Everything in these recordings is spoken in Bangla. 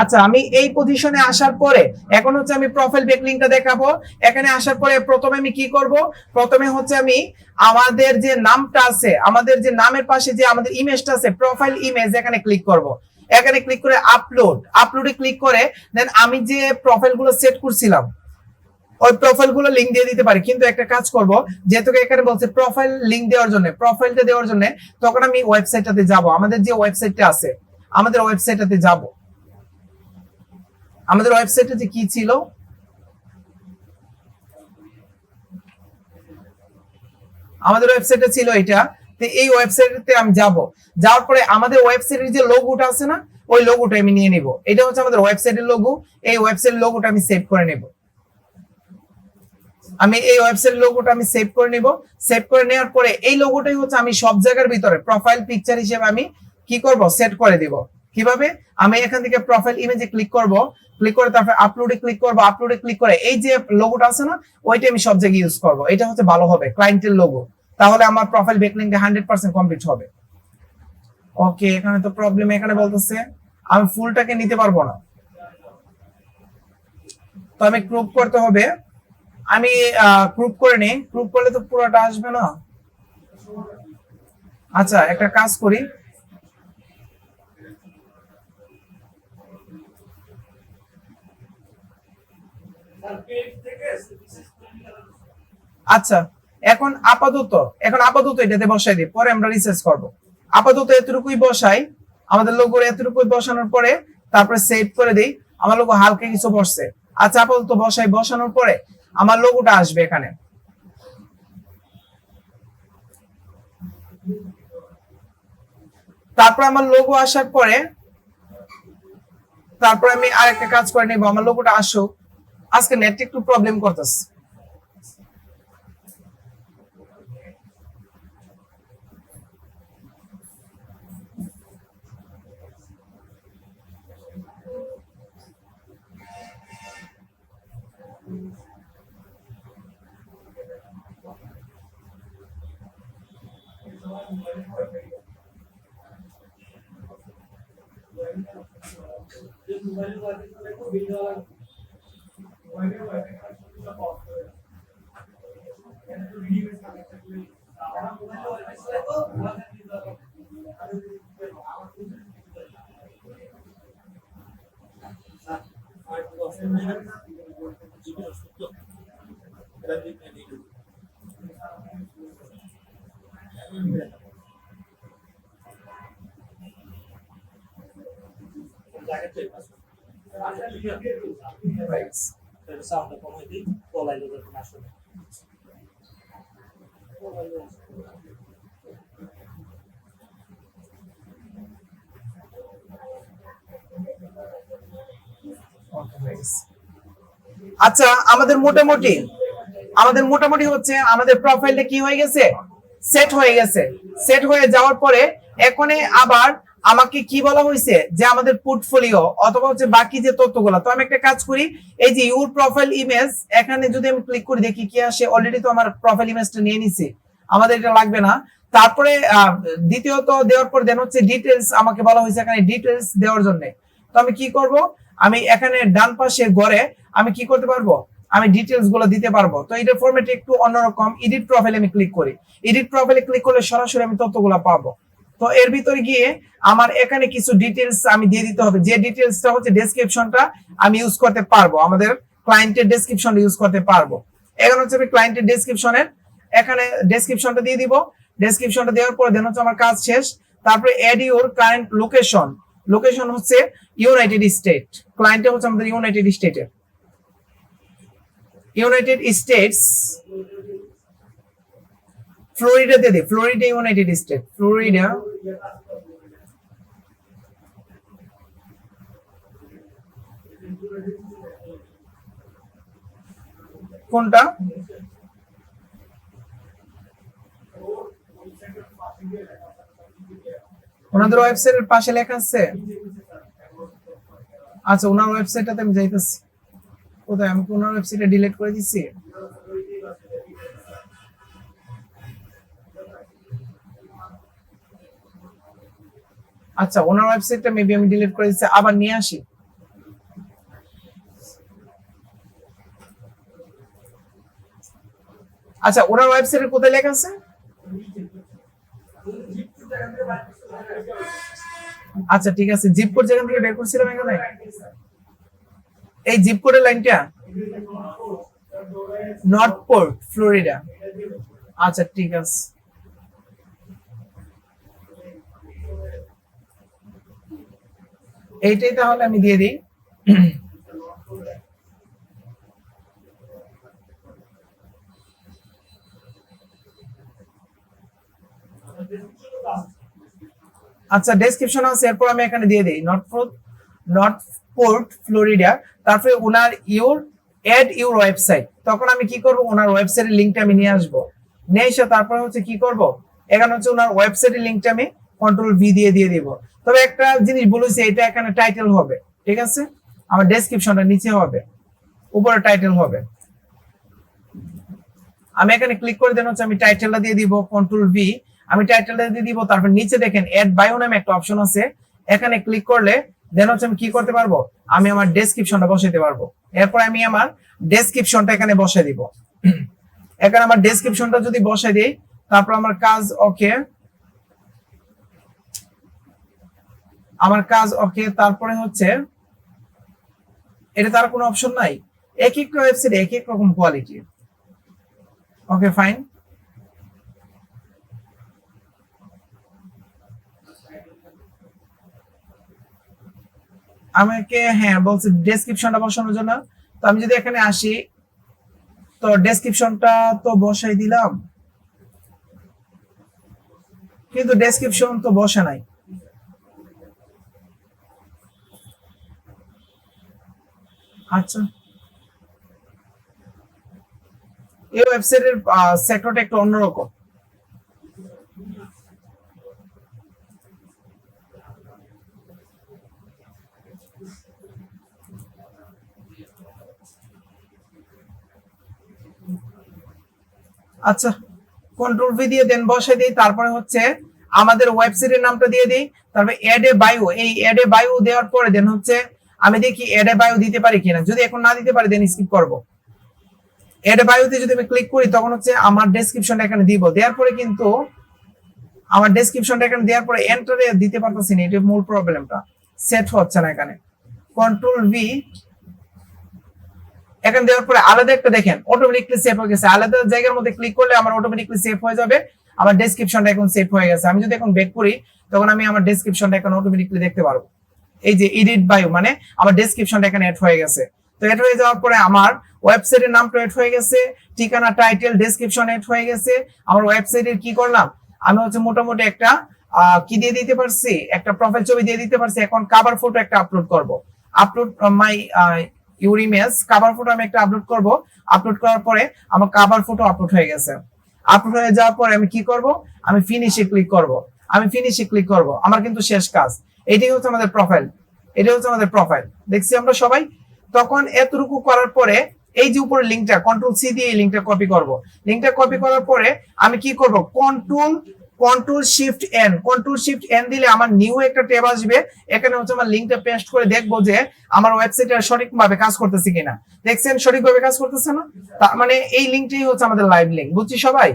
আচ্ছা, আমি এই পজিশনে আসার পরে এখন হচ্ছে আমি প্রোফাইল ব্যাকলিংকটা দেখাবো। এখানে আসার পরে প্রথমে আমি কি করব, প্রথমে হচ্ছে আমি আমাদের যে নামটা আছে, আমাদের যে নামের পাশে যে আমাদের ইমেজটা আছে, প্রোফাইল ইমেজ, এখানে ক্লিক করব। এখানে ক্লিক করে আপলোডে ক্লিক করে দেন আমি যে প্রোফাইলগুলো সেট করছিলাম ওই প্রোফাইলগুলো লিংক দিয়ে দিতে পারি। কিন্তু একটা কাজ করব, যেহেতু এখানে বলছে প্রোফাইল লিংক দেওয়ার জন্য, প্রোফাইলটা দেওয়ার জন্য, তখন আমি ওয়েবসাইটটাতে যাব, আমাদের যে ওয়েবসাইটটা আছে, আমাদের ওয়েবসাইটটাতে যাব। আমাদের ওয়েবসাইটে যে কি ছিল, আমাদের ওয়েবসাইটে ছিল এটা। তো এই ওয়েবসাইটে আমি যাব, যাওয়ার পরে আমাদের ওয়েবসাইটের যে লোগোটা আছে না, ওই লোগোটা আমি নিয়ে নিব। এটা হচ্ছে আমাদের ওয়েবসাইটের লোগো। এই ওয়েবসাইটের লোগোটা আমি সেভ করে নেব। আমি এই ওয়েবসাইট লোগোটা আমি সেভ করে নিব। সেভ করে নেওয়ার পরে এই লোগোটাই হচ্ছে আমি সব জায়গার ভিতরে প্রোফাইল পিকচার হিসেবে আমি কি করব, সেট করে দিব। কিভাবে, আমি এখান থেকে প্রোফাইল ইমেজে ক্লিক করব, ক্লিক করে তারপর আপলোডে ক্লিক করব, আপলোডে ক্লিক করে এই যে লোগোটা আছে না, ওইটা আমি সব জায়গায় ইউজ করব। এটা হচ্ছে ভালো হবে, ক্লায়েন্টের লোগো। তাহলে আমার প্রোফাইল ব্যাকলিংকটা 100% কমপ্লিট হবে। ওকে, এখানে তো প্রবলেম, এখানে বলতেছে আমি ফুলটাকে নিতে পারবো না, তো আমি ক্রপ করতে হবে। আমি গ্রুপ করে নিই, গ্রুপ করলে তো পুরোটা আসবে না। আচ্ছা, একটা কাজ করি, আচ্ছা এখন আপাতত এটাতে বসাই দিই, পরে আমরা রিসার্চ করব। আপাতত এতটুকুই বসাই, আমাদের লোগো এতটুকুই বসানোর পরে তারপরে সেভ করে দেই। আমার লোগো হালকা কিছু বসছে। আচ্ছা, আপাতত বসাই, বসানোর পরে আমার লোগোটা আসবে এখানে। তারপর আমার লোগো আসার পরে তারপর আমি আরেকটা কাজ করে নিব, আমার লোগোটা আসুক। আজকে নেট একটু প্রবলেম করতেছে। আচ্ছা, আমাদের মোটামুটি হচ্ছে আমাদের প্রোফাইলটা কি হয়ে গেছে, সেট হয়ে গেছে। সেট হয়ে যাওয়ার পরে এখন আবার আমাকে কি বলা হয়েছে, যে আমাদের পোর্টফোলিও অথবা হচ্ছে বাকি যে তথ্যগুলো। তো আমি একটা কাজ করি, এই যে ইউর প্রোফাইল ইমেজ, এখানে যদি আমি ক্লিক করি দেখি কি আসে। অলরেডি তো আমার প্রোফাইল ইমেজটা নিয়ে নিছি, আমাদের এটা লাগবে না। তারপরে দ্বিতীয়ত দেওয়ার পর দেন হচ্ছে ডিটেলস, আমাকে বলা হয়েছে এখানে ডিটেলস দেওয়ার জন্য। তো আমি কি করব, আমি এখানে ডান পাশে ঘরে আমি কি করতে পারবো, আমি ডিটেলস গুলো দিতে পারবো। তো এটার ফরম্যাট একটু অন্যরকম। এডিট প্রোফাইলে আমি ক্লিক করি, এডিট প্রোফাইলে ক্লিক করলে সরাসরি আমি তথ্যগুলো পাবো। তো এর ভিতরে গিয়ে আমার এখানে কিছু ডিটেলস আমি দিয়ে দিতে হবে, যে ডিটেলসটা হচ্ছে ডেসক্রিপশনটা আমি ইউজ করতে পারবো, আমাদের ক্লায়েন্টের ডেসক্রিপশনটা ইউজ করতে পারবো। এখন হচ্ছে আমি ক্লায়েন্টের ডেসক্রিপশনের এখানে ডেসক্রিপশনটা দিয়ে দিব। ডেসক্রিপশনটা দেওয়ার পরে দেন হচ্ছে আমার কাজ শেষ। তারপরে add your current location, location হচ্ছে ইউনাইটেড স্টেট, ক্লায়েন্টে হচ্ছে আমাদের ইউনাইটেড স্টেটের, ইউনাইটেড স্টেটস ফ্লোরিডা দিয়ে দিই, ফ্লোরিডা ইউনাইটেড স্টেট, ফ্লোরিডা। কোনটা, ওনাদের ওয়েবসাইটের পাশে লেখা আছে। আচ্ছা, ওনার ওয়েবসাইটটাতে আমি যাইতেছি। কোথায়, আমি ওনার ওয়েবসাইটে ডিলিট করে দিচ্ছি। আচ্ছা, ওনার ওয়েবসাইটটা মেবি আমি ডিলিট করে দিচ্ছি, আবার নিয়ে আসি। আচ্ছা ওনার ওয়েবসাইটে কোথায় লেখা আছে? আচ্ছা ঠিক আছে, জিপ কোড যেখান থেকে বের করছিলাম এখানে, এই জিপ কোডের লাইনটা নর্থ পোর্ট ফ্লোরিডা। আচ্ছা ঠিক আছে, এইটাই তাহলে আমি দিয়ে দিই। আচ্ছা ডেসক্রিপশন আছে, এরপর আমি এখানে দিয়ে দিই নর্থ পোর্ট ফ্লোরিডা, তারপরে ওনার অ্যাড ইউর ওয়েবসাইট। তখন আমি কি করব, ওনার ওয়েবসাইটের লিংকটা আমি নিয়ে আসবো, নিয়ে এসে তারপরে হচ্ছে কি করব, এখানে হচ্ছে ওনার ওয়েবসাইটের লিংকটা আমি কন্ট্রোল ভি দিয়ে দিব। তবে একটা জিনিস বলেছি, এটা এখানে টাইটেল হবে, ঠিক আছে, আমার ডেসক্রিপশনটা নিচে হবে, উপরে টাইটেল হবে। আমি এখানে ক্লিক করে দেন হচ্ছে আমি টাইটেলটা দিয়ে দিব কন্ট্রোল ভি, আমি টাইটেলটা দিয়ে দিব। তারপর নিচে দেখেন অ্যাড বায়ো নামে একটা অপশন আছে, এখানে ক্লিক করলে দেন হচ্ছে আমি কি করতে পারবো, আমি আমার ডেসক্রিপশনটা বসাইতে পারবো। এরপর আমি আমার ডেসক্রিপশনটা এখানে বসাই দিব। এখানে আমার ডেসক্রিপশনটা যদি বসাই দিই, তারপর আমার কাজ ওকে, আমার কাজ ওকে। তারপরে হচ্ছে এটা তার কোনো অপশন নাই, এক একটা ওয়েবসাইট এক এক রকম কোয়ালিটি। ওকে ফাইন, আমাকে হ্যাঁ বলছে ডেসক্রিপশনটা বসানোর জন্য। তো আমি যদি এখানে আসি, তো ডেসক্রিপশনটা তো বসাই দিলাম, কিন্তু ডেসক্রিপশন তো বসে নাই। আচ্ছা এই ওয়েবসাইটের সেক্টরটা একটু অন্যরকম। আচ্ছা কন্ট্রোল ভি দিয়ে দেন বসাই দিই, তারপরে হচ্ছে আমাদের ওয়েবসাইটের নামটা দিয়ে দিই, তারপরে অ্যাড এ বায়ো, এই অ্যাড এ বায়ো দেওয়ার পরে দেন হচ্ছে আমি দেখি অ্যাড এ বায়ো দিতে পারি কিনা, যদি এখন না দিতে পারি দেন স্কিপ করব। অ্যাড এ বায়োতে যদি আমি ক্লিক করি তখন হচ্ছে আমার ডেসক্রিপশনটা এখানে দিব, দেওয়ার পরে কিন্তু আমার ডেসক্রিপশনটা এখানে দেওয়ার পরে এন্টারে দিতে পারতেছি না, এটা মূল প্রবলেমটা, সেট হচ্ছে না এখানে। কন্ট্রোল ভি এখানে দেওয়ার পরে আলাদা একটা দেখেন অটোমেটিকলি সেভ হয়ে গেছে, আলাদা জায়গার মধ্যে ক্লিক করলে আমার অটোমেটিকলি সেভ হয়ে যাবে, আমার ডেসক্রিপশনটা এখন সেভ হয়ে গেছে। আমি যদি এখন ব্যাক করি তখন আমি আমার ডেসক্রিপশনটা এখন অটোমেটিকলি দেখতে পারবো, এই যে এডিট বায়ো, মানে আমার ডেসক্রিপশনটা এখানে অ্যাড হয়ে গেছে। তো অ্যাড হয়ে যাওয়ার পরে আমার ওয়েবসাইটের নামটা অ্যাড হয়ে গেছে, ঠিকানা, টাইটেল, ডেসক্রিপশন অ্যাড হয়ে গেছে। আমার ওয়েবসাইটের কি করলাম, আমি হচ্ছে মোটামুটি একটা কি দিয়ে দিতে পারছি, একটা প্রোফাইল ছবি দিয়ে দিতে পারছি। এখন কভার ফটো একটা আপলোড করব, upload my your image, cover photo আমি একটা আপলোড করব। আপলোড করার পরে আমার কভার ফটো আপলোড হয়ে গেছে। আপলোড হয়ে যাওয়ার পরে আমি কি করব, আমি ফিনিশে ক্লিক করব, আমি ফিনিশে ক্লিক করব, আমার কিন্তু শেষ কাজ। এটাই হচ্ছে আমাদের প্রোফাইল, এটা হচ্ছে আমাদের প্রোফাইল, দেখছি আমরা সবাই। তখন এতটুকু করার পরে এই যে উপরে লিংকটা কন্ট্রোল সি দিয়ে এই লিংকটা কপি করব। লিংকটা কপি করার পরে আমি কি করব, কন্ট্রোল শিফট এন দিলে আমার নিউ একটা ট্যাব আসবে, এখানে হচ্ছে আমার লিংকটা পেস্ট করে দেখবো যে আমার ওয়েবসাইটটা সঠিকভাবে কাজ করতেছে কিনা। দেখছেন সঠিকভাবে কাজ করতেছে না, তার মানে এই লিংকটাই হচ্ছে আমাদের লাইভ লিংক, বুঝছি সবাই?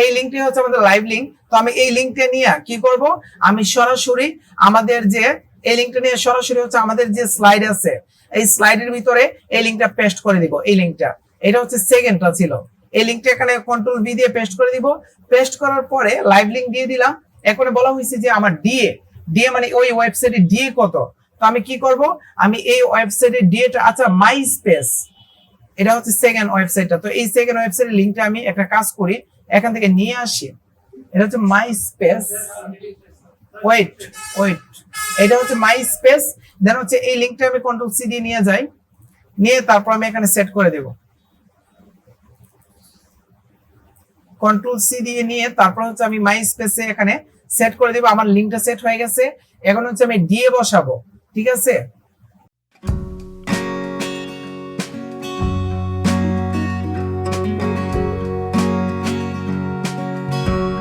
এই লিংকটি হচ্ছে আমাদের লাইভ লিংক। তো আমি এই লিংকটা নিয়ে কি করব, আমি সরাসরি আমাদের যে এই লিংকটা নিয়ে সরাসরি হচ্ছে আমাদের যে স্লাইড আছে এই স্লাইডের ভিতরে এই লিংকটা পেস্ট করে দিব। এই লিংকটা, এটা হচ্ছে সেকেন্ডটা ছিল, এই লিংকটা এখানে কন্ট্রোল ভি দিয়ে পেস্ট করে দিব। পেস্ট করার পরে লাইভ লিংক দিয়ে দিলাম। এখন বলা হয়েছে যে আমার ডিএ মানে ওই ওয়েবসাইটে ডিএ কত। তো আমি কি করব, আমি এই ওয়েবসাইটের ডিএটা, আচ্ছা মাই স্পেস, এটা হচ্ছে সেকেন্ড ওয়েবসাইটটা। তো এই সেকেন্ড ওয়েবসাইটের লিংকটা আমি একটা কাজ করি, এখান থেকে নিয়ে আসি, এটা হচ্ছে মাই স্পেস, ওয়েট, এটা হচ্ছে মাই স্পেস। দেন হচ্ছে এই লিংকটা আমি কন্ট্রোল সি দিয়ে নিয়ে যাই, নিয়ে তারপর আমি এখানে সেট করে দেব। কন্ট্রোল সি দিয়ে নিয়ে তারপর হচ্ছে আমি মাই স্পেসে এখানে সেট করে দেব। আমার লিংকটা সেট হয়ে গেছে। এখন হচ্ছে আমি ডিএ বসাবো, ঠিক আছে।